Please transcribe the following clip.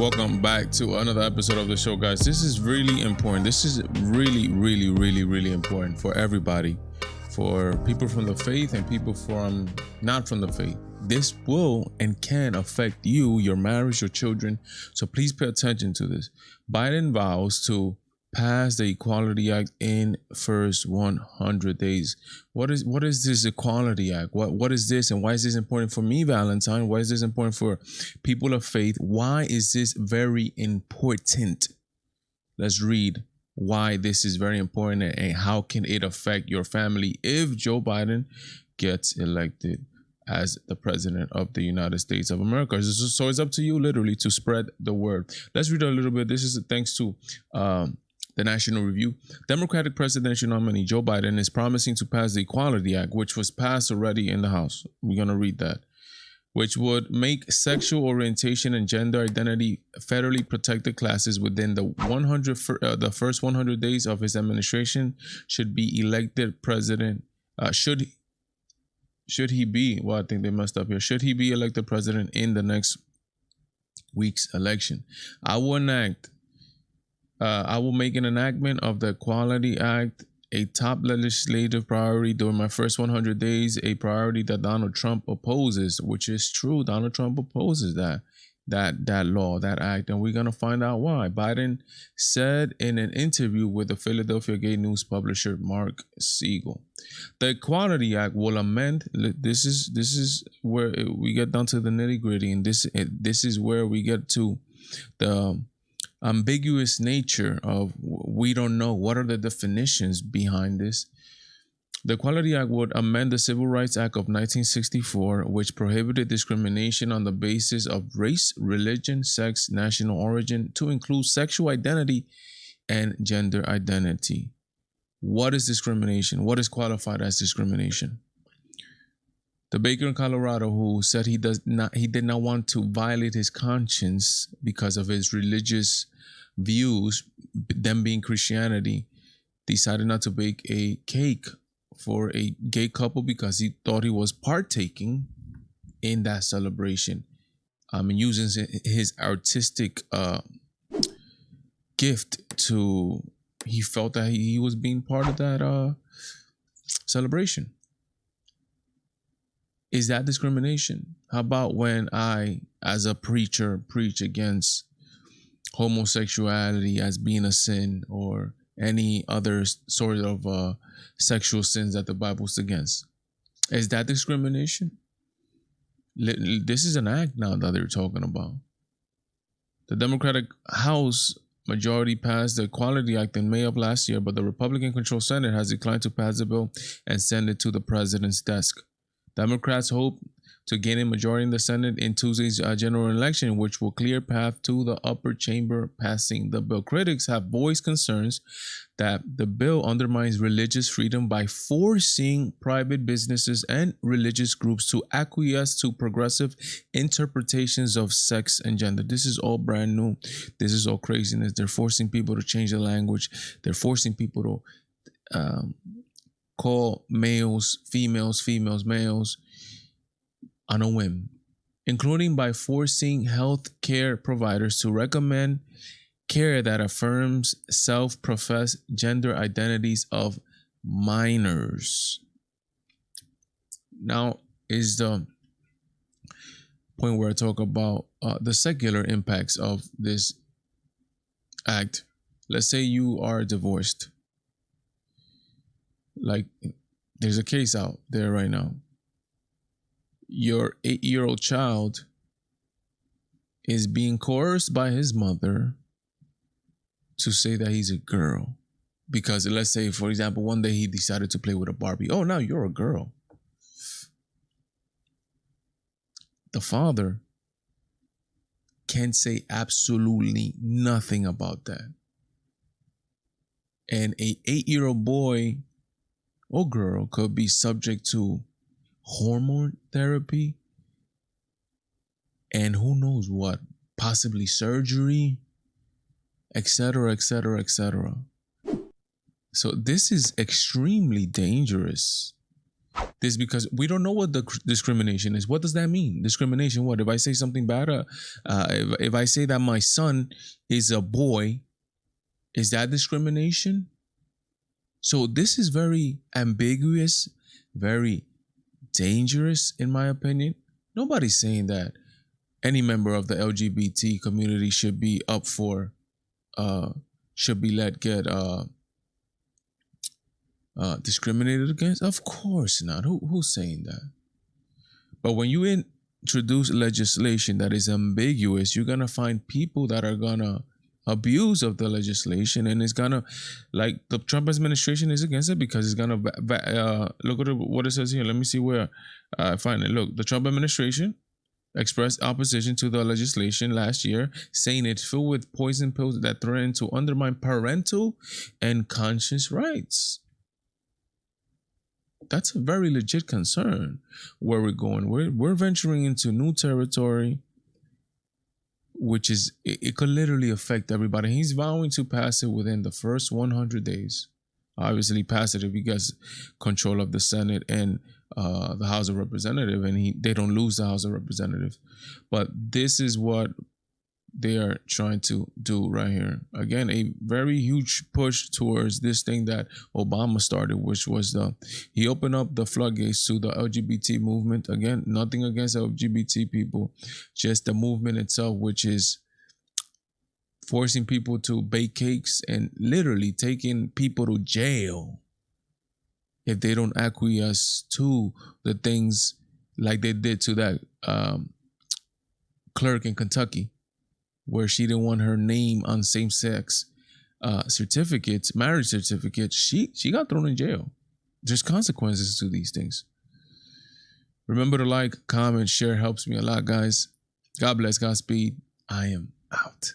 Welcome back to another episode of the show, guys. This is really important. This is really important for everybody, for people from the faith and people from not from the faith. This will and can affect you, your marriage, your children. So please pay attention to this. Biden vows to pass the Equality Act in first 100 days. What is this Equality Act? What is this, and why is this important for me, Valentine? Why is this important for people of faith? Why is this very important? Let's read why this is very important and how can it affect your family if Joe Biden gets elected as the president of the United States of America. So it's up to you, literally, to spread the word. Let's read a little bit. This is thanks to the National Review. Democratic presidential nominee Joe Biden is promising to pass the Equality Act, which was passed already in the House. We're going to read that. Which would make sexual orientation and gender identity federally protected classes within the first 100 days of his administration. Should be elected president. Should he be? Well, I think they messed up here. Should he be elected president in the next week's election? I will make an enactment of the Equality Act a top legislative priority during my first 100 days, a priority that Donald Trump opposes, which is true. Donald Trump opposes that law, that act, and we're going to find out why. Biden said in an interview with the Philadelphia Gay News publisher Mark Siegel. The Equality Act will amend, this is where we get down to the nitty-gritty, and this is where we get to the ambiguous nature of, we don't know what are the definitions behind this. The Equality Act would amend the Civil Rights Act of 1964, which prohibited discrimination on the basis of race, religion, sex, national origin, to include sexual identity and gender identity. What is discrimination? What is qualified as discrimination? The baker in Colorado, who said he did not want to violate his conscience because of his religious views, them being Christianity, decided not to bake a cake for a gay couple because he thought he was partaking in that celebration. Using his artistic gift to, he felt that he was being part of that celebration. Is that discrimination? How about when I, as a preacher, preach against homosexuality as being a sin, or any other sort of sexual sins that the Bible's against? Is that discrimination? This is an act now that they're talking about. The Democratic House majority passed the Equality Act in May of last year, but the Republican-controlled Senate has declined to pass the bill and send it to the president's desk. Democrats hope to gain a majority in the Senate in Tuesday's general election, which will clear path to the upper chamber passing the bill. Critics have voiced concerns that the bill undermines religious freedom by forcing private businesses and religious groups to acquiesce to progressive interpretations of sex and gender. This is all brand new. This is all craziness. They're forcing people to change the language. They're forcing people to call males females, females males on a whim, including by forcing health care providers to recommend care that affirms self-professed gender identities of minors. Now is the point where I talk about the secular impacts of this act. Let's say you are divorced. Like, there's a case out there right now. Your 8-year-old child is being coerced by his mother to say that he's a girl. Because let's say, for example, one day he decided to play with a Barbie. Oh, now you're a girl. The father can say absolutely nothing about that. And a 8-year-old boy or girl could be subject to hormone therapy and who knows what, possibly surgery, etc., etc., etc. So this is extremely dangerous. This because we don't know what the discrimination is. What does that mean? Discrimination. What if I say something bad? If I say that my son is a boy, is that discrimination? So this is very ambiguous, very dangerous, in my opinion. Nobody's saying that any member of the LGBT community should be up for, should be let get discriminated against. Of course not. Who's saying that? But when you introduce legislation that is ambiguous, you're gonna find people that are gonna abuse of the legislation, and it's gonna, like, the Trump administration is against it because it's gonna look at what it says here. Let me see where I find it. Look, the Trump administration expressed opposition to the legislation last year, saying it's filled with poison pills that threaten to undermine parental and conscious rights. That's a very legit concern where we're going. We're venturing into new territory, which is, it could literally affect everybody. He's vowing to pass it within the first 100 days. Obviously, pass it if he gets control of the Senate and the House of Representatives, and they don't lose the House of Representatives. But this is what they are trying to do right here. Again, a very huge push towards this thing that Obama started, which was he opened up the floodgates to the LGBT movement. Again, nothing against LGBT people, just the movement itself, which is forcing people to bake cakes and literally taking people to jail if they don't acquiesce to the things like they did to that clerk in Kentucky, where she didn't want her name on same-sex certificates, marriage certificates. She got thrown in jail. There's consequences to these things. Remember to like, comment, share. Helps me a lot, guys. God bless. Godspeed. I am out.